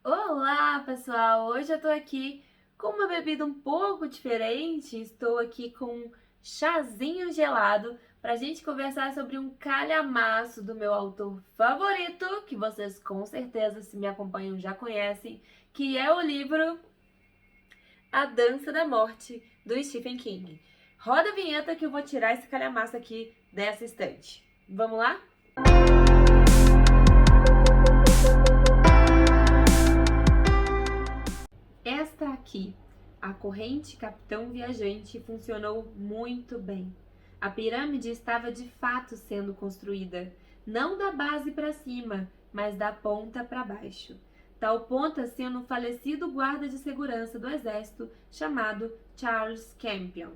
Olá, pessoal! Hoje eu tô aqui com uma bebida um pouco diferente. Estou aqui com um chazinho gelado para a gente conversar sobre um calhamaço do meu autor favorito, que vocês com certeza, se me acompanham, já conhecem, que é o livro A Dança da Morte, do Stephen King. Roda a vinheta que eu vou tirar esse calhamaço aqui dessa estante. Vamos lá? Esta aqui, a corrente Capitão Viajante, funcionou muito bem. A pirâmide estava de fato sendo construída, não da base para cima, mas da ponta para baixo. Tal ponta sendo o falecido guarda de segurança do exército chamado Charles Campion.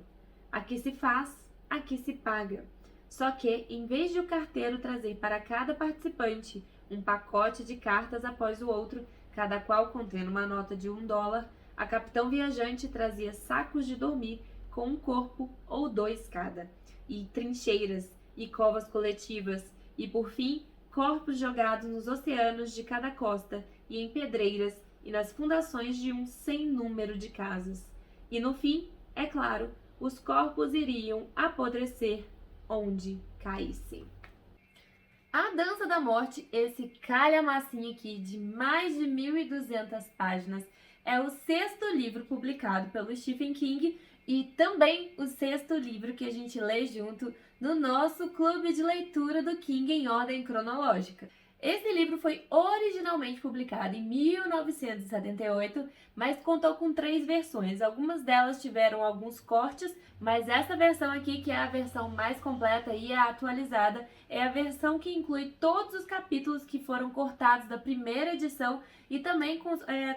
Aqui se faz, aqui se paga. Só que, em vez de o carteiro trazer para cada participante um pacote de cartas após o outro, cada qual contendo uma nota de $1, a Capitão Viajante trazia sacos de dormir com um corpo ou dois cada, e trincheiras, e covas coletivas, e por fim, corpos jogados nos oceanos de cada costa, e em pedreiras, e nas fundações de um sem número de casas. E no fim, é claro, os corpos iriam apodrecer onde caíssem. A Dança da Morte, esse calhamacinho aqui de mais de 1.200 páginas, é o sexto livro publicado pelo Stephen King e também o sexto livro que a gente lê junto no nosso clube de leitura do King em ordem cronológica. Esse livro foi originalmente publicado em 1978, mas contou com 3 versões. Algumas delas tiveram alguns cortes, mas essa versão aqui, que é a versão mais completa e a atualizada, é a versão que inclui todos os capítulos que foram cortados da primeira edição e também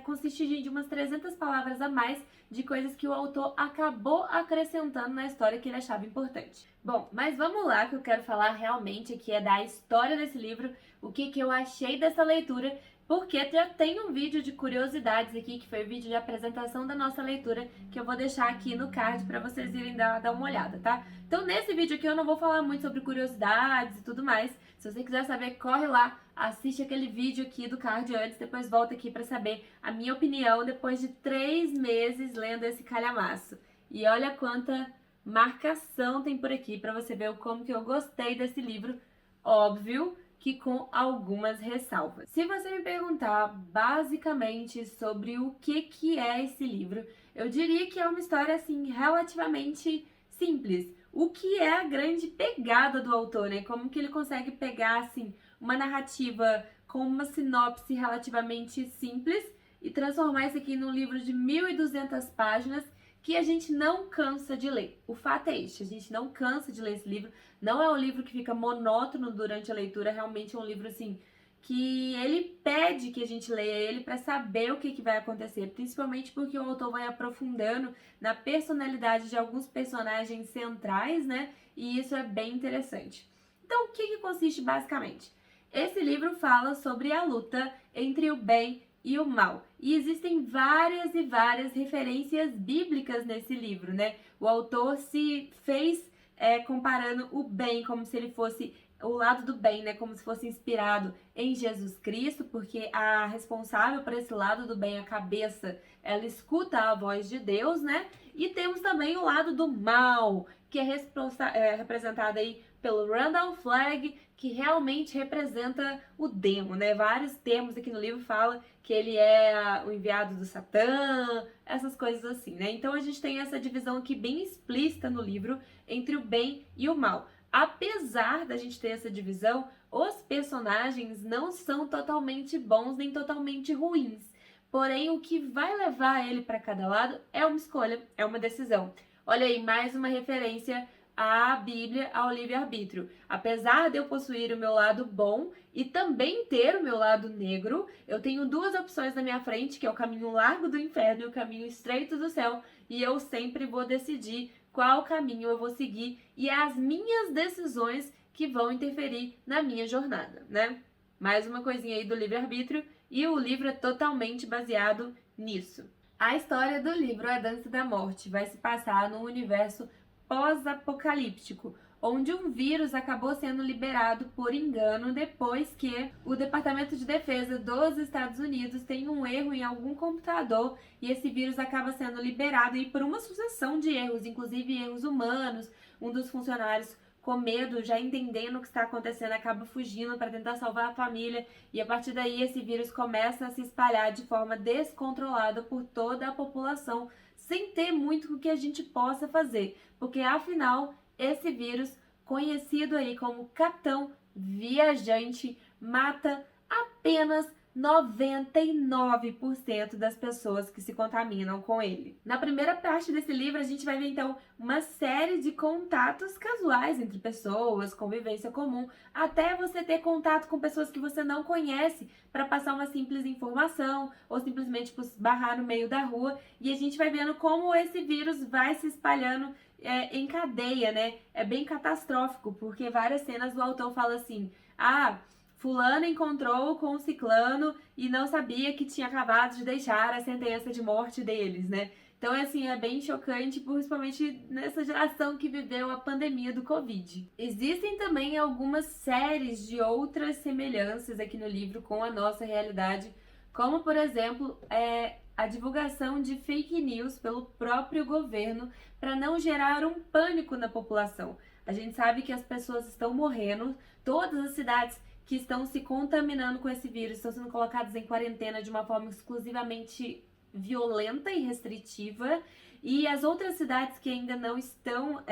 consiste de umas 300 palavras a mais de coisas que o autor acabou acrescentando na história que ele achava importante. Bom, mas vamos lá, que eu quero falar realmente aqui é da história desse livro, o que eu achei dessa leitura, porque já tem um vídeo de curiosidades aqui, que foi o vídeo de apresentação da nossa leitura, que eu vou deixar aqui no card para vocês irem dar uma olhada, tá? Então, nesse vídeo aqui eu não vou falar muito sobre curiosidades e tudo mais. Se você quiser saber, corre lá, assiste aquele vídeo aqui do card antes, depois volta aqui para saber a minha opinião depois de 3 meses lendo esse calhamaço. E olha quanta marcação tem por aqui para você ver como que eu gostei desse livro, óbvio que com algumas ressalvas. Se você me perguntar basicamente sobre o que é esse livro, eu diria que é uma história assim relativamente simples. O que é a grande pegada do autor, né? Como que ele consegue pegar assim uma narrativa com uma sinopse relativamente simples e transformar isso aqui num livro de 1.200 páginas que a gente não cansa de ler. O fato é este, a gente não cansa de ler esse livro. Não é um livro que fica monótono durante a leitura, realmente é um livro assim que ele pede que a gente leia ele para saber o que vai acontecer, principalmente porque o autor vai aprofundando na personalidade de alguns personagens centrais, né? E isso é bem interessante. Então, o que consiste basicamente? Esse livro fala sobre a luta entre o bem e o mal. E existem várias e várias referências bíblicas nesse livro, né? O autor se fez comparando o bem como se ele fosse o lado do bem, né? Como se fosse inspirado em Jesus Cristo, porque a responsável por esse lado do bem, a cabeça, ela escuta a voz de Deus, né? E temos também o lado do mal, que é representado aí pelo Randall Flagg, que realmente representa o demo, né? Vários termos aqui no livro falam que ele é o enviado do Satã, essas coisas assim, né? Então a gente tem essa divisão aqui bem explícita no livro entre o bem e o mal. Apesar da gente ter essa divisão, os personagens não são totalmente bons nem totalmente ruins. Porém, o que vai levar ele para cada lado é uma escolha, é uma decisão. Olha aí, mais uma referência à Bíblia, ao livre-arbítrio. Apesar de eu possuir o meu lado bom e também ter o meu lado negro, eu tenho 2 opções na minha frente, que é o caminho largo do inferno e o caminho estreito do céu, e eu sempre vou decidir qual caminho eu vou seguir, e é as minhas decisões que vão interferir na minha jornada, né? Mais uma coisinha aí do livre-arbítrio, e o livro é totalmente baseado nisso. A história do livro A Dança da Morte vai se passar num universo pós-apocalíptico, onde um vírus acabou sendo liberado por engano depois que o Departamento de Defesa dos Estados Unidos tem um erro em algum computador e esse vírus acaba sendo liberado e por uma sucessão de erros, inclusive erros humanos. Um dos funcionários, com medo, já entendendo o que está acontecendo, acaba fugindo para tentar salvar a família e a partir daí esse vírus começa a se espalhar de forma descontrolada por toda a população, sem ter muito o que a gente possa fazer, porque afinal esse vírus, conhecido aí como Capitão Viajante, mata apenas 99% das pessoas que se contaminam com ele. Na primeira parte desse livro, a gente vai ver então uma série de contatos casuais entre pessoas, convivência comum, até você ter contato com pessoas que você não conhece para passar uma simples informação ou simplesmente barrar no meio da rua. E a gente vai vendo como esse vírus vai se espalhando em cadeia, né? É bem catastrófico, porque várias cenas do autor fala assim: fulano encontrou com o ciclano e não sabia que tinha acabado de deixar a sentença de morte deles, né? Então, assim, é bem chocante, principalmente nessa geração que viveu a pandemia do Covid. Existem também algumas séries de outras semelhanças aqui no livro com a nossa realidade, como, por exemplo, a divulgação de fake news pelo próprio governo para não gerar um pânico na população. A gente sabe que as pessoas estão morrendo, todas as cidades que estão se contaminando com esse vírus estão sendo colocadas em quarentena de uma forma exclusivamente violenta e restritiva, e as outras cidades que ainda não estão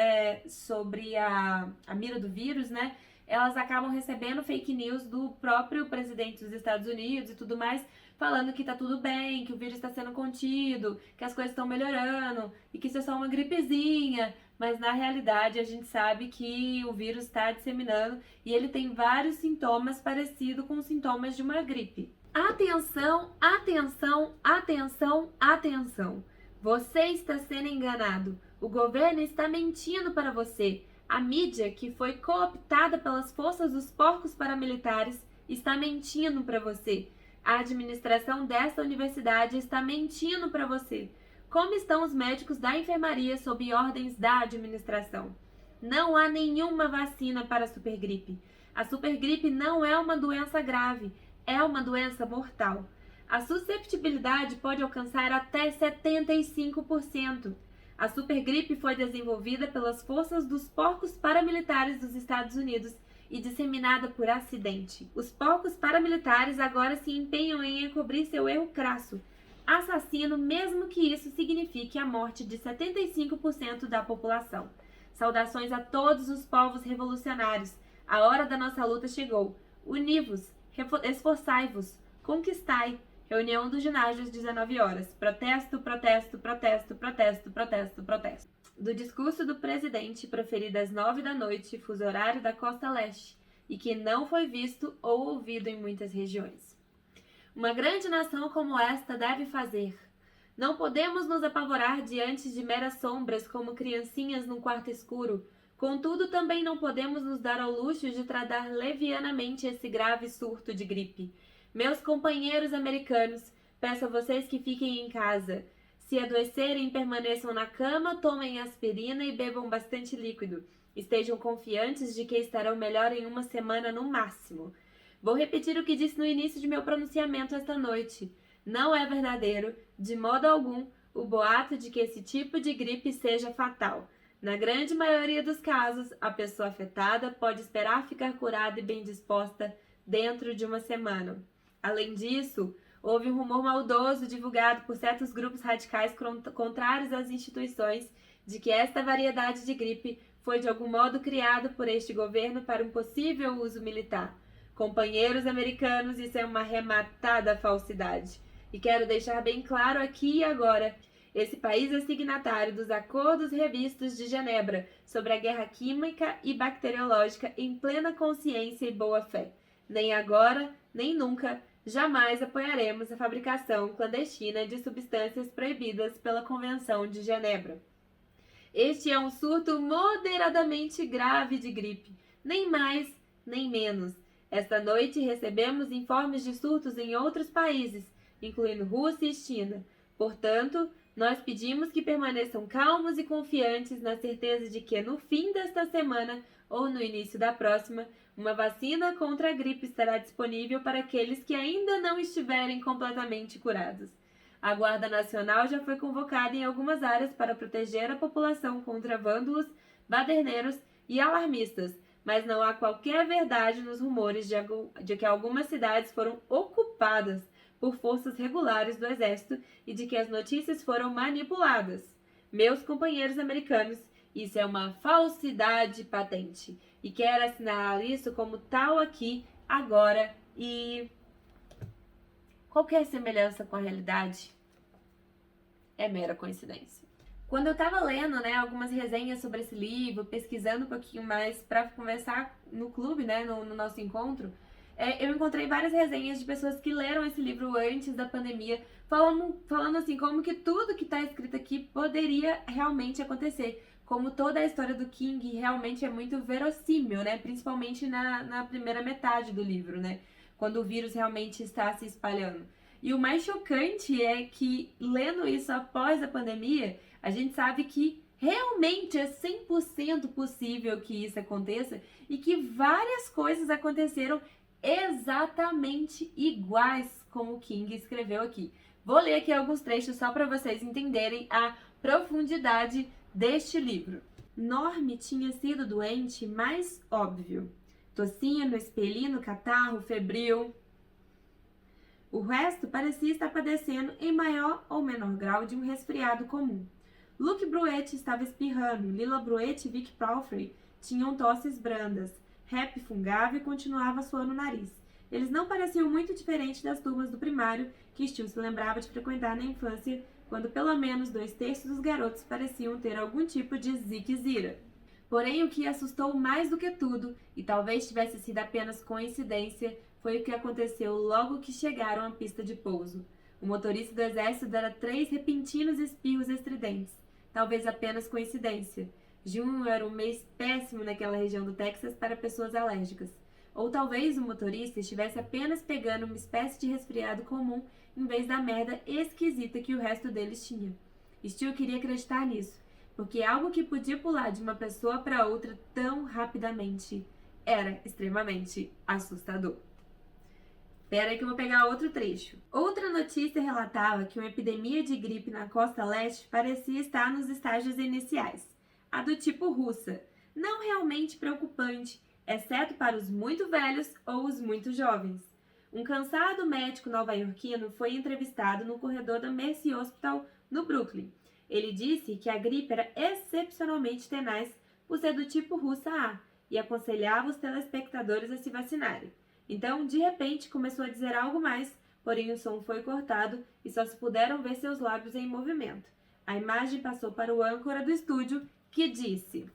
sobre a mira do vírus, né, elas acabam recebendo fake news do próprio presidente dos Estados Unidos e tudo mais, falando que tá tudo bem, que o vírus está sendo contido, que as coisas estão melhorando e que isso é só uma gripezinha. Mas na realidade a gente sabe que o vírus está disseminando e ele tem vários sintomas parecidos com os sintomas de uma gripe. Atenção, atenção, atenção, atenção! Você está sendo enganado. O governo está mentindo para você. A mídia, que foi cooptada pelas forças dos porcos paramilitares, está mentindo para você. A administração desta universidade está mentindo para você. Como estão os médicos da enfermaria sob ordens da administração? Não há nenhuma vacina para a supergripe. A supergripe não é uma doença grave, é uma doença mortal. A susceptibilidade pode alcançar até 75%. A supergripe foi desenvolvida pelas forças dos porcos paramilitares dos Estados Unidos e disseminada por acidente. Os porcos paramilitares agora se empenham em encobrir seu erro crasso, assassino, mesmo que isso signifique a morte de 75% da população. Saudações a todos os povos revolucionários. A hora da nossa luta chegou. Univos, esforçai-vos, conquistai. Reunião do ginásio às 19 horas. Protesto, protesto, protesto, protesto, protesto, protesto. Do discurso do presidente proferido às 9 da noite, fuso horário da costa leste, e que não foi visto ou ouvido em muitas regiões. Uma grande nação como esta deve fazer. Não podemos nos apavorar diante de meras sombras como criancinhas num quarto escuro. Contudo, também não podemos nos dar ao luxo de tratar levianamente esse grave surto de gripe. Meus companheiros americanos, peço a vocês que fiquem em casa. Se adoecerem, permaneçam na cama, tomem aspirina e bebam bastante líquido. Estejam confiantes de que estarão melhor em uma semana no máximo. Vou repetir o que disse no início de meu pronunciamento esta noite. Não é verdadeiro, de modo algum, o boato de que esse tipo de gripe seja fatal. Na grande maioria dos casos, a pessoa afetada pode esperar ficar curada e bem disposta dentro de uma semana. Além disso, houve um rumor maldoso divulgado por certos grupos radicais contrários às instituições de que esta variedade de gripe foi de algum modo criada por este governo para um possível uso militar. Companheiros americanos, isso é uma rematada falsidade. E quero deixar bem claro aqui e agora, esse país é signatário dos acordos revistos de Genebra sobre a guerra química e bacteriológica em plena consciência e boa-fé. Nem agora, nem nunca, jamais apoiaremos a fabricação clandestina de substâncias proibidas pela Convenção de Genebra. Este é um surto moderadamente grave de gripe, nem mais, nem menos. Esta noite recebemos informes de surtos em outros países, incluindo Rússia e China. Portanto, nós pedimos que permaneçam calmos e confiantes na certeza de que, no fim desta semana, ou no início da próxima, uma vacina contra a gripe estará disponível para aqueles que ainda não estiverem completamente curados. A Guarda Nacional já foi convocada em algumas áreas para proteger a população contra vândalos, baderneiros e alarmistas, mas não há qualquer verdade nos rumores de que algumas cidades foram ocupadas por forças regulares do exército e de que as notícias foram manipuladas. Meus companheiros americanos, isso é uma falsidade patente e quero assinalar isso como tal aqui, agora, e qualquer semelhança com a realidade é mera coincidência. Quando eu estava lendo, algumas resenhas sobre esse livro, pesquisando um pouquinho mais para conversar no clube, no nosso encontro, eu encontrei várias resenhas de pessoas que leram esse livro antes da pandemia, falando assim, como que tudo que está escrito aqui poderia realmente acontecer. Como toda a história do King realmente é muito verossímil, principalmente na primeira metade do livro, quando o vírus realmente está se espalhando. E o mais chocante é que, lendo isso após a pandemia, a gente sabe que realmente é 100% possível que isso aconteça e que várias coisas aconteceram exatamente iguais como o King escreveu aqui. Vou ler aqui alguns trechos só para vocês entenderem a profundidade deste livro. Norm tinha sido doente mais óbvio. Tossino, espelino, catarro, febril. O resto parecia estar padecendo em maior ou menor grau de um resfriado comum. Luke Bruet estava espirrando, Lila Bruet e Vic Palfrey tinham tosses brandas. Rap fungava e continuava suando o nariz. Eles não pareciam muito diferentes das turmas do primário que Stu se lembrava de frequentar na infância, quando pelo menos 2/3 dos garotos pareciam ter algum tipo de ziquezira. Porém, o que assustou mais do que tudo, e talvez tivesse sido apenas coincidência, foi o que aconteceu logo que chegaram à pista de pouso. O motorista do exército dera 3 repentinos espirros estridentes. Talvez apenas coincidência. Junho era um mês péssimo naquela região do Texas para pessoas alérgicas. Ou talvez o motorista estivesse apenas pegando uma espécie de resfriado comum em vez da merda esquisita que o resto deles tinha. Stu queria acreditar nisso, porque algo que podia pular de uma pessoa para outra tão rapidamente era extremamente assustador. Espera aí que eu vou pegar outro trecho. Outra notícia relatava que uma epidemia de gripe na costa leste parecia estar nos estágios iniciais. A do tipo russa, não realmente preocupante, exceto para os muito velhos ou os muito jovens. Um cansado médico nova-iorquino foi entrevistado no corredor da Mercy Hospital, no Brooklyn. Ele disse que a gripe era excepcionalmente tenaz por ser do tipo russa A e aconselhava os telespectadores a se vacinarem. Então, de repente, começou a dizer algo mais, porém o som foi cortado e só se puderam ver seus lábios em movimento. A imagem passou para o âncora do estúdio, que disse: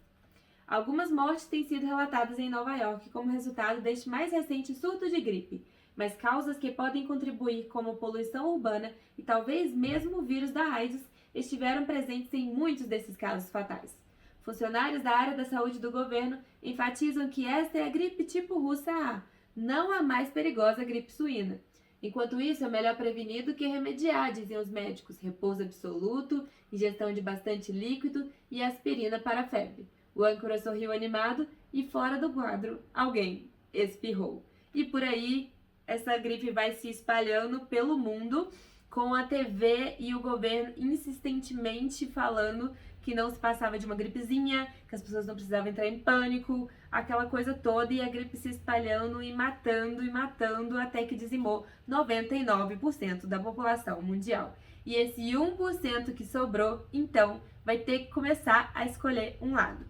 algumas mortes têm sido relatadas em Nova York como resultado deste mais recente surto de gripe, mas causas que podem contribuir, como poluição urbana e talvez mesmo o vírus da AIDS, estiveram presentes em muitos desses casos fatais. Funcionários da área da saúde do governo enfatizam que esta é a gripe tipo russa A, não a mais perigosa gripe suína. Enquanto isso, é melhor prevenir do que remediar, dizem os médicos. Repouso absoluto, ingestão de bastante líquido e aspirina para a febre. O âncora sorriu animado e, fora do quadro, alguém espirrou. E por aí, essa gripe vai se espalhando pelo mundo, com a TV e o governo insistentemente falando que não se passava de uma gripezinha, que as pessoas não precisavam entrar em pânico, aquela coisa toda, e a gripe se espalhando e matando, até que dizimou 99% da população mundial. E esse 1% que sobrou, então, vai ter que começar a escolher um lado.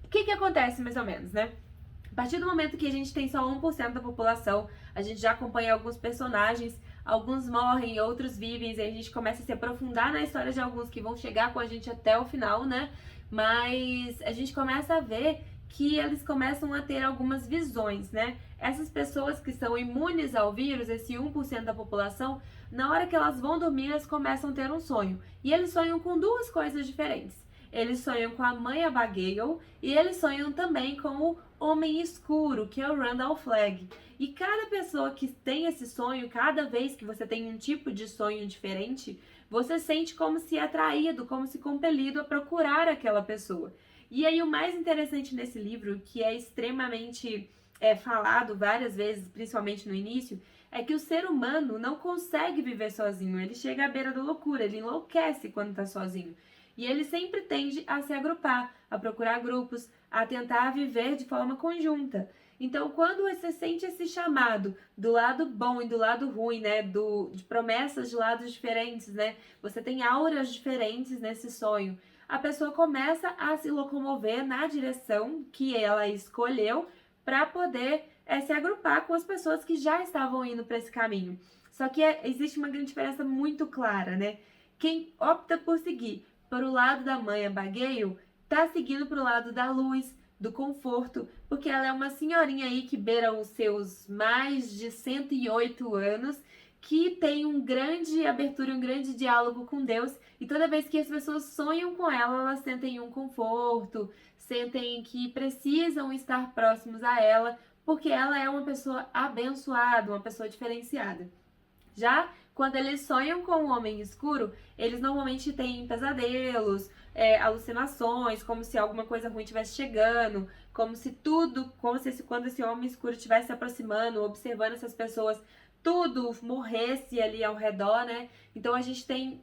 O que acontece, mais ou menos, A partir do momento que a gente tem só 1% da população, a gente já acompanha alguns personagens, alguns morrem, outros vivem, e a gente começa a se aprofundar na história de alguns que vão chegar com a gente até o final, Mas a gente começa a ver que eles começam a ter algumas visões, Essas pessoas que são imunes ao vírus, esse 1% da população, na hora que elas vão dormir, elas começam a ter um sonho. E eles sonham com duas coisas diferentes. Eles sonham com a mãe Abigail e eles sonham também com o Homem Escuro, que é o Randall Flagg. E cada pessoa que tem esse sonho, cada vez que você tem um tipo de sonho diferente, você sente como se atraído, como se compelido a procurar aquela pessoa. E aí o mais interessante nesse livro, que é extremamente falado várias vezes, principalmente no início, é que o ser humano não consegue viver sozinho, ele chega à beira da loucura, ele enlouquece quando está sozinho. E ele sempre tende a se agrupar, a procurar grupos, a tentar viver de forma conjunta. Então, quando você sente esse chamado do lado bom e do lado ruim, né, de promessas de lados diferentes, né, você tem auras diferentes nesse sonho, a pessoa começa a se locomover na direção que ela escolheu para poder se agrupar com as pessoas que já estavam indo para esse caminho. Só que existe uma grande diferença muito clara, né? Quem opta por seguir para o lado da mãe Abigail tá seguindo para o lado da luz, do conforto, porque ela é uma senhorinha aí que beira os seus mais de 108 anos, que tem um grande abertura, um grande diálogo com Deus, e toda vez que as pessoas sonham com ela, elas sentem um conforto, sentem que precisam estar próximos a ela, porque ela é uma pessoa abençoada, uma pessoa diferenciada. Já quando eles sonham com o homem escuro, eles normalmente têm pesadelos, alucinações, como se alguma coisa ruim estivesse chegando, como se quando esse homem escuro estivesse se aproximando, observando essas pessoas, tudo morresse ali ao redor, né? Então a gente tem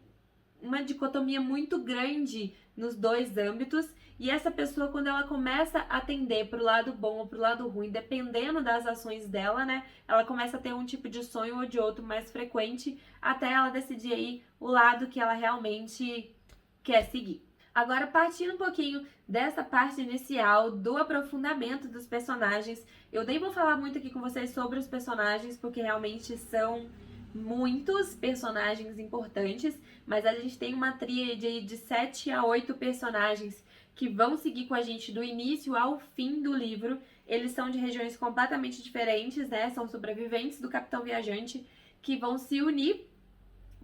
uma dicotomia muito grande nos dois âmbitos, e essa pessoa, quando ela começa a tender pro lado bom ou pro lado ruim, dependendo das ações dela, né, ela começa a ter um tipo de sonho ou de outro mais frequente, até ela decidir aí o lado que ela realmente quer seguir. Agora, partindo um pouquinho dessa parte inicial do aprofundamento dos personagens, eu nem vou falar muito aqui com vocês sobre os personagens, porque realmente são muitos personagens importantes, mas a gente tem uma tríade de 7 a 8 personagens que vão seguir com a gente do início ao fim do livro. Eles são de regiões completamente diferentes, né? São sobreviventes do Capitão Viajante que vão se unir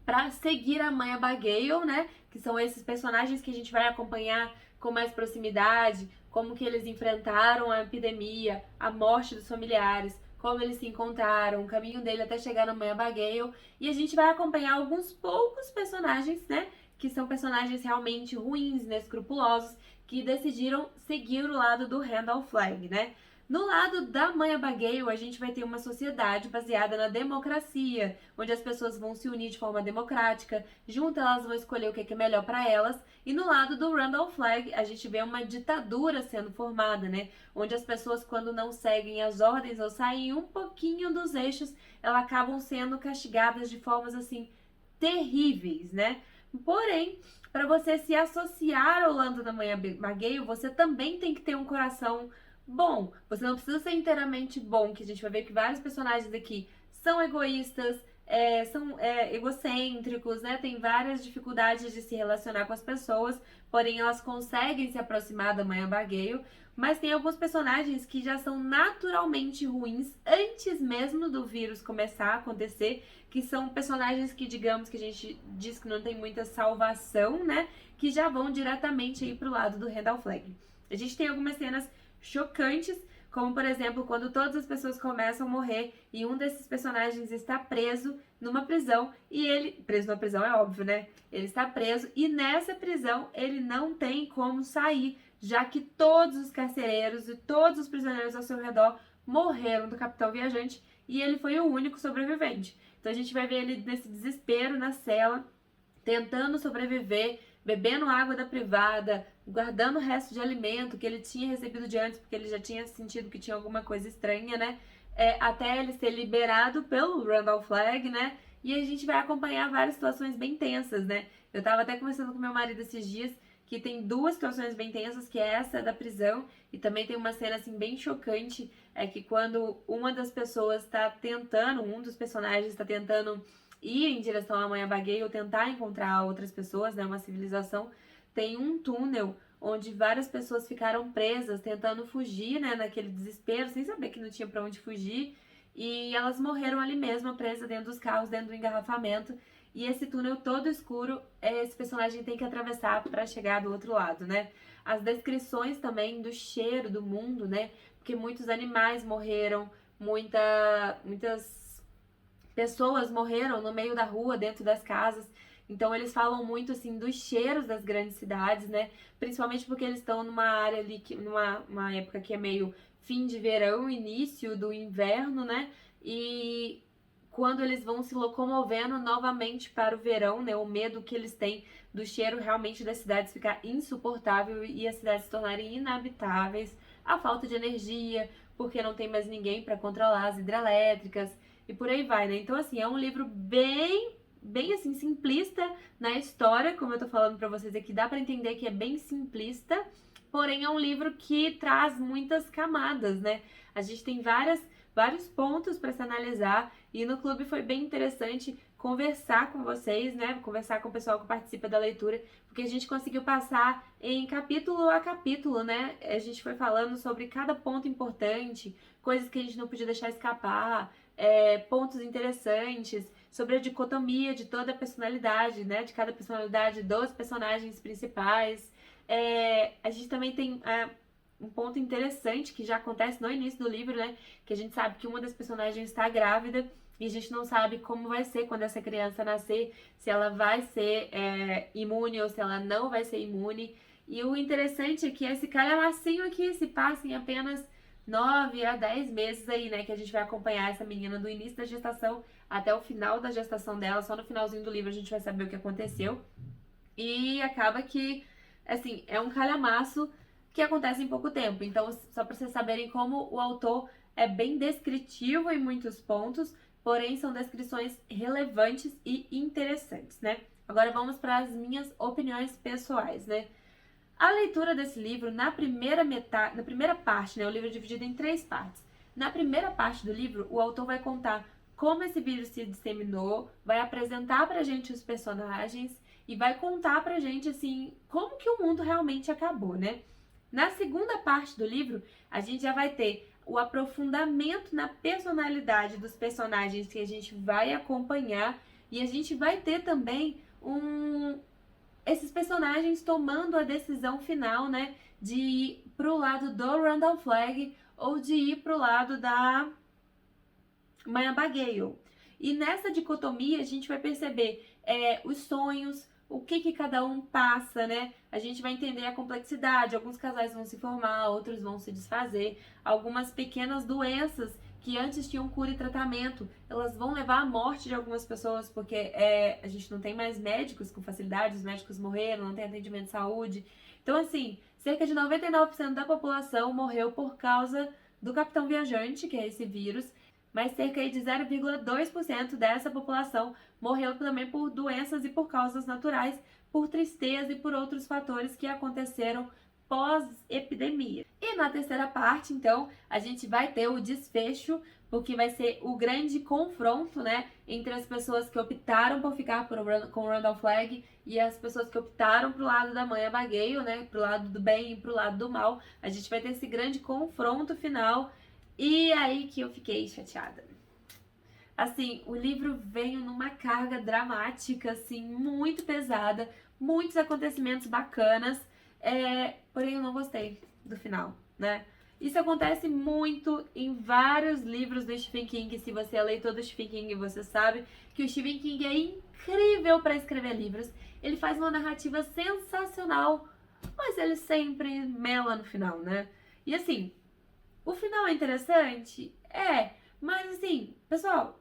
para seguir a mãe Abigail, né? Que são esses personagens que a gente vai acompanhar com mais proximidade, como que eles enfrentaram a epidemia, a morte dos familiares, como eles se encontraram, o caminho dele até chegar na mãe Abigail. E a gente vai acompanhar alguns poucos personagens, né? Que são personagens realmente ruins, inescrupulosos, que decidiram seguir o lado do Randall Flagg, né? No lado da mãe Abigail, a gente vai ter uma sociedade baseada na democracia, onde as pessoas vão se unir de forma democrática, juntas elas vão escolher o que é melhor para elas. E no lado do Randall Flagg, a gente vê uma ditadura sendo formada, né? Onde as pessoas, quando não seguem as ordens ou saem um pouquinho dos eixos, elas acabam sendo castigadas de formas assim terríveis, né? Porém, para você se associar ao lado da mãe Abigail, você também tem que ter um coração bom. Você não precisa ser inteiramente bom, que a gente vai ver que vários personagens aqui são egoístas, são egocêntricos, né? Tem várias dificuldades de se relacionar com as pessoas, porém elas conseguem se aproximar da mãe Abigail. Mas tem alguns personagens que já são naturalmente ruins antes mesmo do vírus começar a acontecer, que são personagens que, digamos, que a gente diz que não tem muita salvação, né? Que já vão diretamente aí pro lado do Randall Flagg. A gente tem algumas cenas chocantes, como por exemplo, quando todas as pessoas começam a morrer e um desses personagens está preso numa prisão, e ele, preso numa prisão é óbvio, né? Ele está preso e nessa prisão ele não tem como sair, já que todos os carcereiros e todos os prisioneiros ao seu redor morreram do Capitão Viajante e ele foi o único sobrevivente. Então a gente vai ver ele nesse desespero na cela, tentando sobreviver, bebendo água da privada, guardando o resto de alimento que ele tinha recebido de antes, porque ele já tinha sentido que tinha alguma coisa estranha, né? Até ele ser liberado pelo Randall Flagg, né? E a gente vai acompanhar várias situações bem tensas, né? Eu tava até conversando com meu marido esses dias, que tem duas situações bem tensas, que é essa da prisão, e também tem uma cena, assim, bem chocante, que quando uma das pessoas tá tentando, um dos personagens tá tentando ir em direção à mãe Abigail, tentar encontrar outras pessoas, né, uma civilização, tem um túnel onde várias pessoas ficaram presas, tentando fugir, né, naquele desespero, sem saber que não tinha pra onde fugir, e elas morreram ali mesmo, presas dentro dos carros, dentro do engarrafamento. E esse túnel todo escuro, esse personagem tem que atravessar para chegar do outro lado, né? As descrições também do cheiro do mundo, né? Porque muitos animais morreram, muitas pessoas morreram no meio da rua, dentro das casas. Então eles falam muito assim dos cheiros das grandes cidades, né? Principalmente porque eles estão numa área ali, uma época que é meio fim de verão, início do inverno, né? E quando eles vão se locomovendo novamente para o verão, né? O medo que eles têm do cheiro realmente das cidades ficar insuportável e as cidades se tornarem inabitáveis, a falta de energia, porque não tem mais ninguém para controlar as hidrelétricas e por aí vai, né? Então, assim, é um livro bem assim, simplista na história, como eu tô falando pra vocês aqui, dá pra entender que é bem simplista, porém é um livro que traz muitas camadas, né? A gente tem vários pontos para se analisar e no clube foi bem interessante conversar com vocês, né? Conversar com o pessoal que participa da leitura, porque a gente conseguiu passar em capítulo a capítulo, né? A gente foi falando sobre cada ponto importante, coisas que a gente não podia deixar escapar, pontos interessantes, sobre a dicotomia de toda a personalidade, né? De cada personalidade dos personagens principais. A gente também tem um ponto interessante que já acontece no início do livro, né? Que a gente sabe que uma das personagens está grávida e a gente não sabe como vai ser quando essa criança nascer, se ela vai ser imune ou se ela não vai ser imune. E o interessante é que esse calhamacinho aqui se passa em apenas 9 a 10 meses aí, né? Que a gente vai acompanhar essa menina do início da gestação até o final da gestação dela. Só no finalzinho do livro a gente vai saber o que aconteceu. E acaba que, assim, é um calhamaço que acontece em pouco tempo. Então, só para vocês saberem como o autor é bem descritivo em muitos pontos, porém são descrições relevantes e interessantes, né? Agora vamos para as minhas opiniões pessoais, né? A leitura desse livro, na primeira parte, né? O livro é dividido em 3 partes. Na primeira parte do livro, o autor vai contar como esse vírus se disseminou, vai apresentar pra gente os personagens e vai contar pra gente, assim, como que o mundo realmente acabou, né? Na segunda parte do livro, a gente já vai ter o aprofundamento na personalidade dos personagens que a gente vai acompanhar e a gente vai ter também esses personagens tomando a decisão final, né, de ir pro lado do Randall Flagg ou de ir pro lado da Maya Gale. E nessa dicotomia a gente vai perceber os sonhos, o que cada um passa, né? A gente vai entender a complexidade. Alguns casais vão se formar, outros vão se desfazer. Algumas pequenas doenças que antes tinham cura e tratamento, elas vão levar à morte de algumas pessoas, porque a gente não tem mais médicos com facilidade, os médicos morreram, não tem atendimento de saúde. Então, assim, cerca de 99% da população morreu por causa do Capitão Viajante, que é esse vírus, mas cerca de 0,2% dessa população morreu também por doenças e por causas naturais, por tristeza e por outros fatores que aconteceram pós-epidemia. E na terceira parte, então, a gente vai ter o desfecho, porque vai ser o grande confronto, né, entre as pessoas que optaram por ficar com o Randall Flagg e as pessoas que optaram pro lado da Maya Gale, né, pro lado do bem e pro lado do mal. A gente vai ter esse grande confronto final. E aí que eu fiquei chateada. Assim, o livro veio numa carga dramática, assim, muito pesada, muitos acontecimentos bacanas, porém eu não gostei do final, né? Isso acontece muito em vários livros do Stephen King. Se você é leitor do Stephen King, você sabe que o Stephen King é incrível para escrever livros. Ele faz uma narrativa sensacional, mas ele sempre mela no final, né? E assim, o final é interessante? Mas assim, pessoal,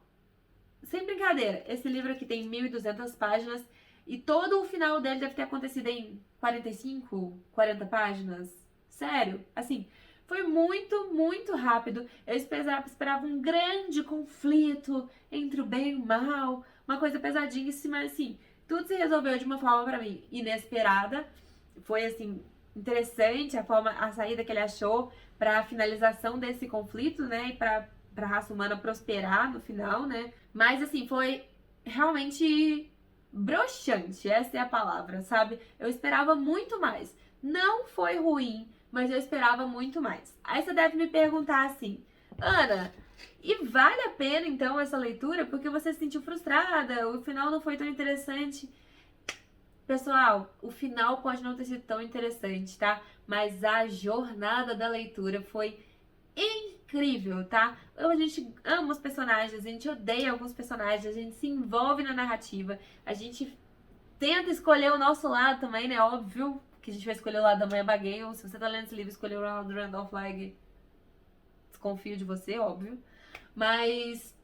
sem brincadeira, esse livro aqui tem 1.200 páginas e todo o final dele deve ter acontecido em 45, 40 páginas. Sério, assim, foi muito rápido. Eu esperava um grande conflito entre o bem e o mal, uma coisa pesadíssima, assim. Tudo se resolveu de uma forma, pra mim, inesperada. Foi, assim, interessante a saída que ele achou para a finalização desse conflito, né, e para a raça humana prosperar no final, né? Mas assim, foi realmente broxante, essa é a palavra, sabe? Eu esperava muito mais. Não foi ruim, mas eu esperava muito mais. Aí você deve me perguntar assim: Ana, e vale a pena então essa leitura porque você se sentiu frustrada, o final não foi tão interessante? Pessoal, o final pode não ter sido tão interessante, tá? Mas a jornada da leitura foi incrível. incrível, tá? A gente ama os personagens, a gente odeia alguns personagens, a gente se envolve na narrativa, a gente tenta escolher o nosso lado também, né? Óbvio que a gente vai escolher o lado da mãe Abigail. Se você tá lendo esse livro e escolher o lado do Randolph Flagg, desconfio de você, óbvio. Mas,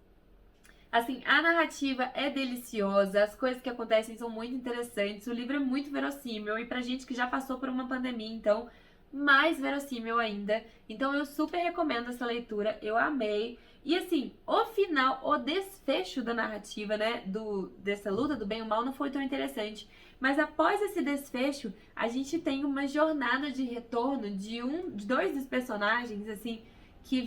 assim, a narrativa é deliciosa, as coisas que acontecem são muito interessantes, o livro é muito verossímil, e pra gente que já passou por uma pandemia, então, mais verossímil ainda. Então eu super recomendo essa leitura, eu amei. E assim, o final, o desfecho da narrativa, né, dessa luta do bem e o mal não foi tão interessante. Mas após esse desfecho, a gente tem uma jornada de retorno de dois dos personagens, assim, que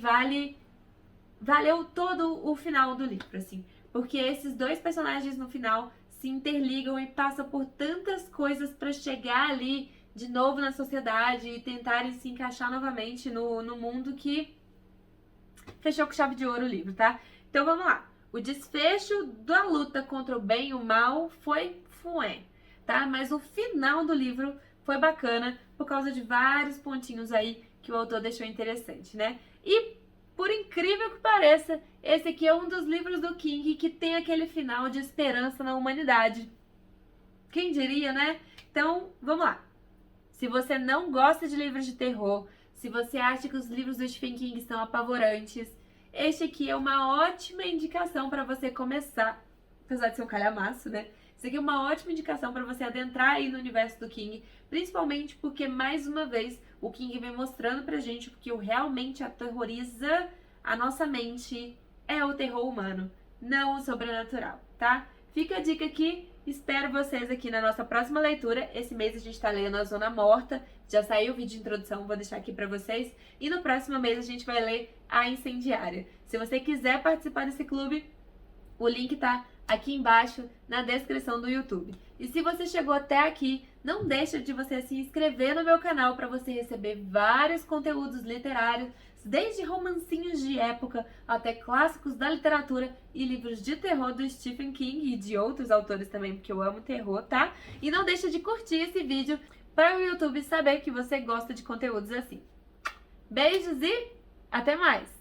valeu todo o final do livro, assim. Porque esses dois personagens no final se interligam e passam por tantas coisas pra chegar ali de novo na sociedade e tentarem se encaixar novamente no mundo, que fechou com chave de ouro o livro, tá? Então vamos lá. O desfecho da luta contra o bem e o mal foi fué, tá? Mas o final do livro foi bacana por causa de vários pontinhos aí que o autor deixou interessante, né? E por incrível que pareça, esse aqui é um dos livros do King que tem aquele final de esperança na humanidade. Quem diria, né? Então, vamos lá. Se você não gosta de livros de terror, se você acha que os livros do Stephen King são apavorantes, este aqui é uma ótima indicação para você começar, apesar de ser um calhamaço, né? Isso aqui é uma ótima indicação para você adentrar aí no universo do King, principalmente porque, mais uma vez, o King vem mostrando pra gente que o realmente aterroriza a nossa mente é o terror humano, não o sobrenatural, tá? Fica a dica aqui, espero vocês aqui na nossa próxima leitura. Esse mês a gente tá lendo A Zona Morta, já saiu o vídeo de introdução, vou deixar aqui pra vocês. E no próximo mês a gente vai ler A Incendiária. Se você quiser participar desse clube, o link tá aqui embaixo na descrição do YouTube. E se você chegou até aqui, não deixa de você se inscrever no meu canal para você receber vários conteúdos literários, desde romancinhos de época até clássicos da literatura e livros de terror do Stephen King e de outros autores também, porque eu amo terror, tá? E não deixa de curtir esse vídeo para o YouTube saber que você gosta de conteúdos assim. Beijos e até mais!